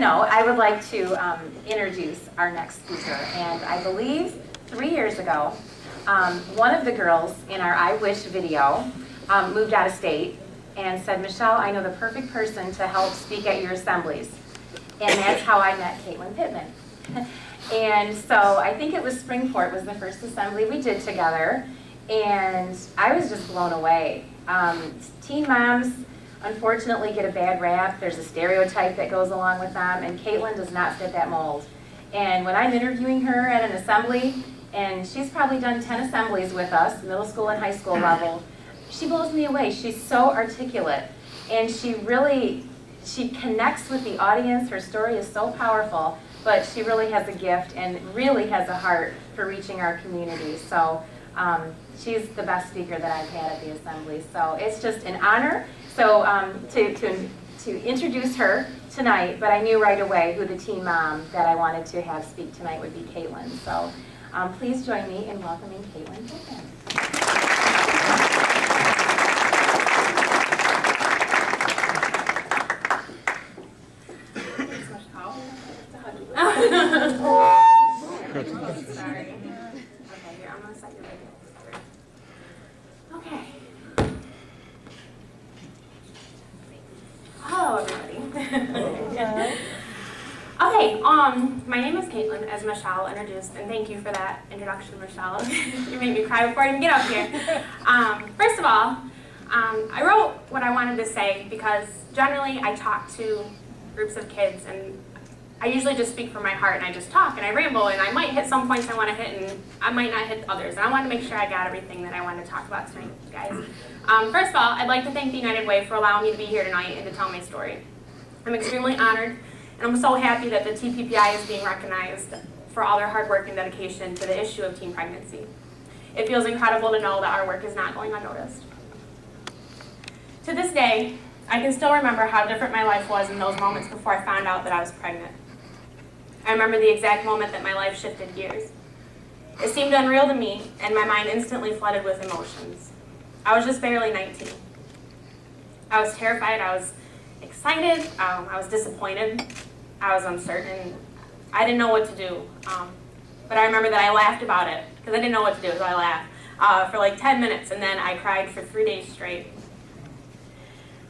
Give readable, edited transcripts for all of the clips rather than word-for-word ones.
note, I would like to introduce our next speaker. And I believe 3 years ago, one of the girls in our I Wish video moved out of state and said, Michelle, I know the perfect person to help speak at your assemblies. And that's how I met Caitlin Pittman. And so I think it was Springport was the first assembly we did together. And I was just blown away. Teen moms, unfortunately, get a bad rap. There's a stereotype that goes along with them, and Caitlin does not fit that mold. And when I'm interviewing her at an assembly, and she's probably done 10 assemblies with us, middle school and high school level, she blows me away. She's so articulate, and she connects with the audience. Her story is so powerful, but she really has a gift and really has a heart for reaching our community. So she's the best speaker that I've had at the assembly. So it's just an honor. So to introduce her tonight, but I knew right away who the teen mom that I wanted to have speak tonight would be Caitlin. So please join me in welcoming Caitlin Pittman. Sorry. Okay, here, I'm going to set your video. Okay. Hello, everybody. Okay, my name is Caitlin, as Michelle introduced, and thank you for that introduction, Michelle. You made me cry before I even get up here. First of all, I wrote what I wanted to say because generally I talk to groups of kids, and I usually just speak from my heart, and I just talk, and I ramble, and I might hit some points I want to hit, and I might not hit others. And I want to make sure I got everything that I wanted to talk about tonight, guys. First of all, I'd like to thank the United Way for allowing me to be here tonight and to tell my story. I'm extremely honored, and I'm so happy that the TPPI is being recognized for all their hard work and dedication to the issue of teen pregnancy. It feels incredible to know that our work is not going unnoticed. To this day, I can still remember how different my life was in those moments before I found out that I was pregnant. I remember the exact moment that my life shifted gears. It seemed unreal to me, and my mind instantly flooded with emotions. I was just barely 19. I was terrified, I was excited, I was disappointed, I was uncertain. I didn't know what to do. But I remember that I laughed about it, because I didn't know what to do, so I laughed for like 10 minutes, and then I cried for 3 days straight.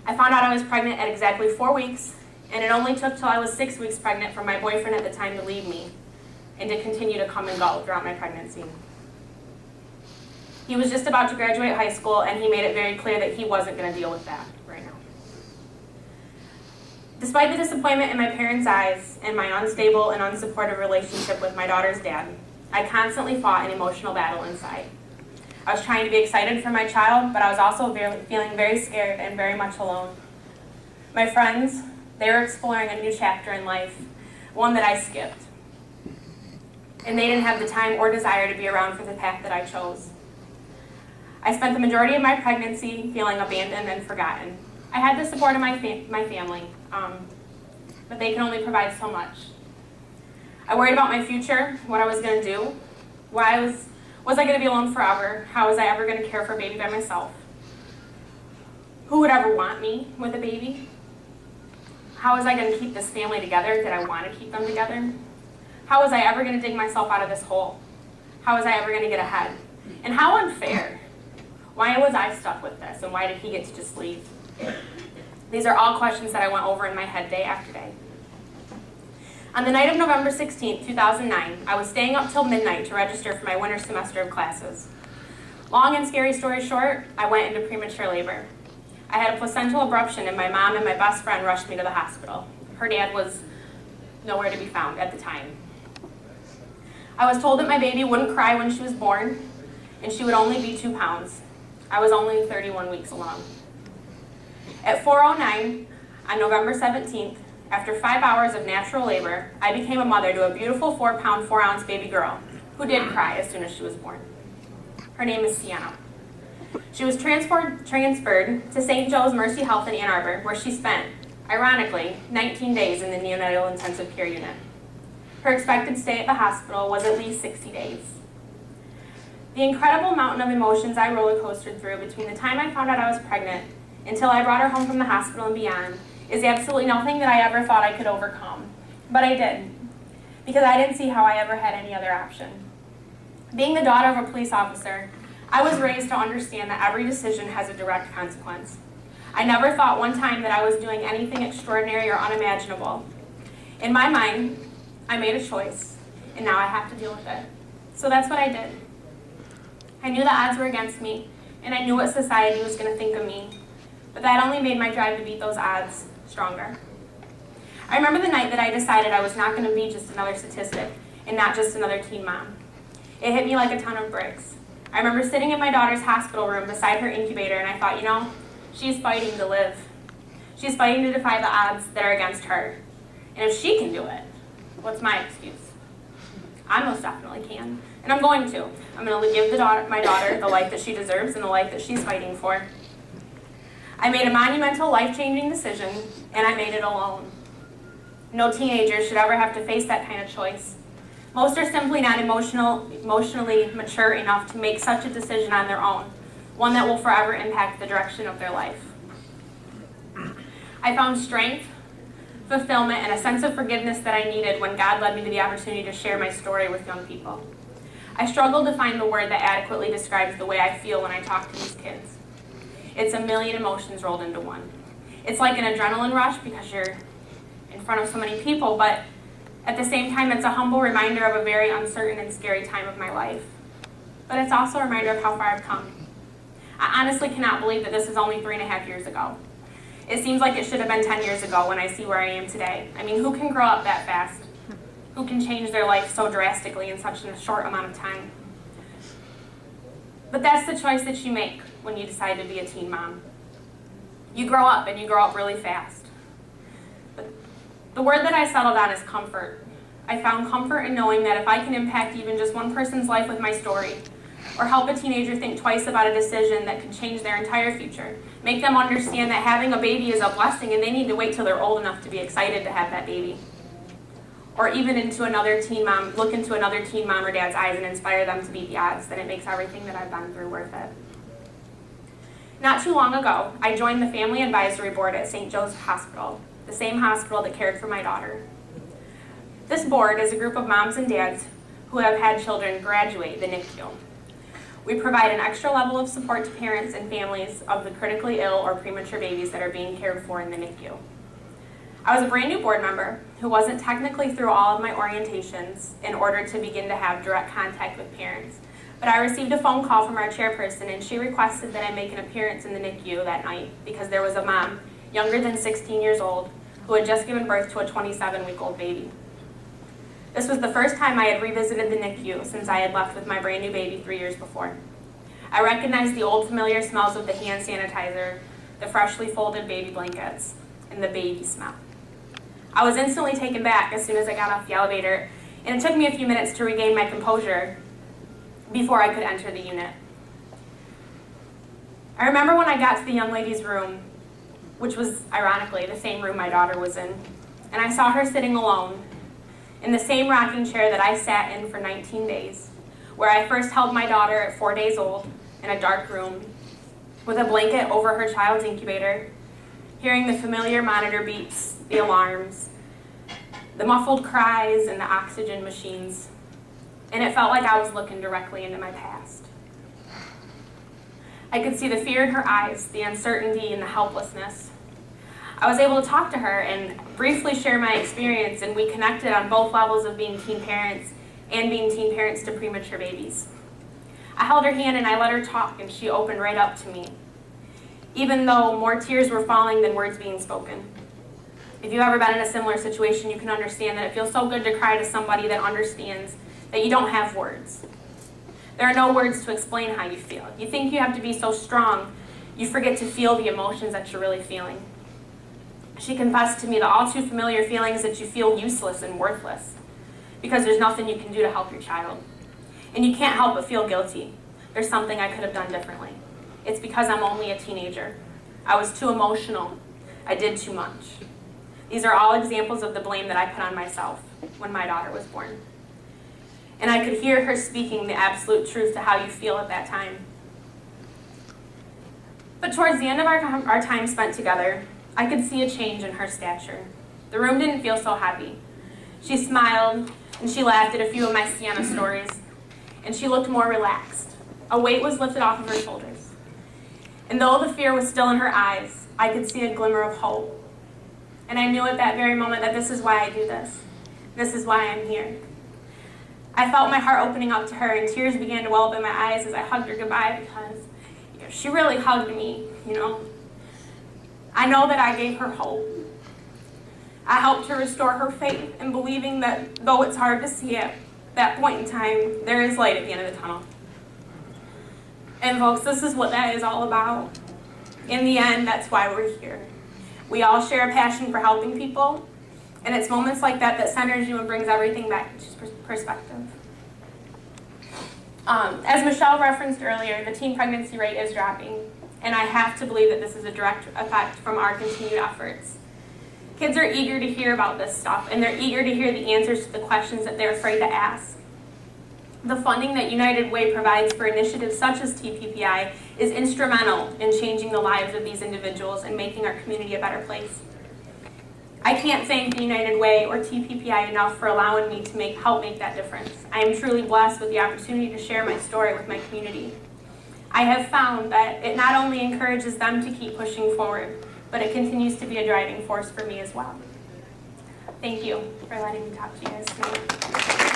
I found out I was pregnant at exactly 4 weeks, and it only took till I was 6 weeks pregnant for my boyfriend at the time to leave me and to continue to come and go throughout my pregnancy. He was just about to graduate high school, and he made it very clear that he wasn't going to deal with that right now. Despite the disappointment in my parents' eyes and my unstable and unsupportive relationship with my daughter's dad, I constantly fought an emotional battle inside. I was trying to be excited for my child, but I was also feeling very scared and very much alone. My friends, they were exploring a new chapter in life, one that I skipped. And they didn't have the time or desire to be around for the path that I chose. I spent the majority of my pregnancy feeling abandoned and forgotten. I had the support of my family, but they can only provide so much. I worried about my future, what I was going to do. Was I going to be alone forever? How was I ever going to care for a baby by myself? Who would ever want me with a baby? How was I going to keep this family together? Did I want to keep them together? How was I ever going to dig myself out of this hole? How was I ever going to get ahead? And how unfair. Why was I stuck with this, and why did he get to just leave? These are all questions that I went over in my head day after day. On the night of November 16, 2009, I was staying up till midnight to register for my winter semester of classes. Long and scary story short, I went into premature labor. I had a placental abruption, and my mom and my best friend rushed me to the hospital. Her dad was nowhere to be found at the time. I was told that my baby wouldn't cry when she was born, and she would only be 2 pounds. I was only 31 weeks along. At 4:09 on November 17th, after 5 hours of natural labor, I became a mother to a beautiful 4-pound, 4-ounce baby girl who did cry as soon as she was born. Her name is Sienna. She was transferred to St. Joe's Mercy Health in Ann Arbor, where she spent, ironically, 19 days in the neonatal intensive care unit. Her expected stay at the hospital was at least 60 days. The incredible mountain of emotions I roller coastered through between the time I found out I was pregnant until I brought her home from the hospital and beyond is absolutely nothing that I ever thought I could overcome. But I did, because I didn't see how I ever had any other option. Being the daughter of a police officer, I was raised to understand that every decision has a direct consequence. I never thought one time that I was doing anything extraordinary or unimaginable. In my mind, I made a choice, and now I have to deal with it. So that's what I did. I knew the odds were against me, and I knew what society was going to think of me, but that only made my drive to beat those odds stronger. I remember the night that I decided I was not going to be just another statistic and not just another teen mom. It hit me like a ton of bricks. I remember sitting in my daughter's hospital room beside her incubator, and I thought, you know, she's fighting to live. She's fighting to defy the odds that are against her. And if she can do it, what's my excuse? I most definitely can, and I'm going to. I'm going to give my daughter the life that she deserves and the life that she's fighting for. I made a monumental, life-changing decision, and I made it alone. No teenager should ever have to face that kind of choice. Most are simply not emotionally mature enough to make such a decision on their own, one that will forever impact the direction of their life. I found strength, fulfillment, and a sense of forgiveness that I needed when God led me to the opportunity to share my story with young people. I struggled to find the word that adequately describes the way I feel when I talk to these kids. It's a million emotions rolled into one. It's like an adrenaline rush because you're in front of so many people, but at the same time, it's a humble reminder of a very uncertain and scary time of my life. But it's also a reminder of how far I've come. I honestly cannot believe that this is only 3.5 years ago. It seems like it should have been 10 years ago when I see where I am today. I mean, who can grow up that fast? Who can change their life so drastically in such a short amount of time? But that's the choice that you make when you decide to be a teen mom. You grow up, and you grow up really fast. But the word that I settled on is comfort. I found comfort in knowing that if I can impact even just one person's life with my story, or help a teenager think twice about a decision that could change their entire future, make them understand that having a baby is a blessing and they need to wait till they're old enough to be excited to have that baby. Or even look into another teen mom or dad's eyes and inspire them to beat the odds, then it makes everything that I've been through worth it. Not too long ago, I joined the Family Advisory Board at St. Joe's Hospital, the same hospital that cared for my daughter. This board is a group of moms and dads who have had children graduate the NICU. We provide an extra level of support to parents and families of the critically ill or premature babies that are being cared for in the NICU. I was a brand new board member who wasn't technically through all of my orientations in order to begin to have direct contact with parents, but I received a phone call from our chairperson and she requested that I make an appearance in the NICU that night because there was a mom, younger than 16 years old, who had just given birth to a 27-week-old baby. This was the first time I had revisited the NICU since I had left with my brand new baby 3 years before. I recognized the old familiar smells of the hand sanitizer, the freshly folded baby blankets, and the baby smell. I was instantly taken back as soon as I got off the elevator, and it took me a few minutes to regain my composure before I could enter the unit. I remember when I got to the young lady's room, which was, ironically, the same room my daughter was in, and I saw her sitting alone in the same rocking chair that I sat in for 19 days, where I first held my daughter at 4 days old in a dark room with a blanket over her child's incubator, hearing the familiar monitor beeps, the alarms, the muffled cries, and the oxygen machines, and it felt like I was looking directly into my past. I could see the fear in her eyes, the uncertainty, and the helplessness. I was able to talk to her and briefly share my experience, and we connected on both levels of being teen parents and being teen parents to premature babies. I held her hand and I let her talk, and she opened right up to me, even though more tears were falling than words being spoken. If you've ever been in a similar situation, you can understand that it feels so good to cry to somebody that understands that you don't have words. There are no words to explain how you feel. You think you have to be so strong, you forget to feel the emotions that you're really feeling. She confessed to me the all too familiar feelings that you feel useless and worthless because there's nothing you can do to help your child. And you can't help but feel guilty. There's something I could have done differently. It's because I'm only a teenager. I was too emotional. I did too much. These are all examples of the blame that I put on myself when my daughter was born. And I could hear her speaking the absolute truth to how you feel at that time. But towards the end of our time spent together, I could see a change in her stature. The room didn't feel so heavy. She smiled, and she laughed at a few of my Sienna stories, and she looked more relaxed. A weight was lifted off of her shoulders. And though the fear was still in her eyes, I could see a glimmer of hope. And I knew at that very moment that this is why I do this. This is why I'm here. I felt my heart opening up to her, and tears began to well up in my eyes as I hugged her goodbye because she really hugged me, I know that I gave her hope. I helped her restore her faith in believing that though it's hard to see at that point in time, there is light at the end of the tunnel. And folks, this is what that is all about. In the end, that's why we're here. We all share a passion for helping people, and it's moments like that that centers you and brings everything back into perspective. As Michelle referenced earlier, the teen pregnancy rate is dropping, and I have to believe that this is a direct effect from our continued efforts. Kids are eager to hear about this stuff, and they're eager to hear the answers to the questions that they're afraid to ask. The funding that United Way provides for initiatives such as TPPI is instrumental in changing the lives of these individuals and making our community a better place. I can't thank the United Way or TPPI enough for allowing me to help make that difference. I am truly blessed with the opportunity to share my story with my community. I have found that it not only encourages them to keep pushing forward, but it continues to be a driving force for me as well. Thank you for letting me talk to you guys tonight.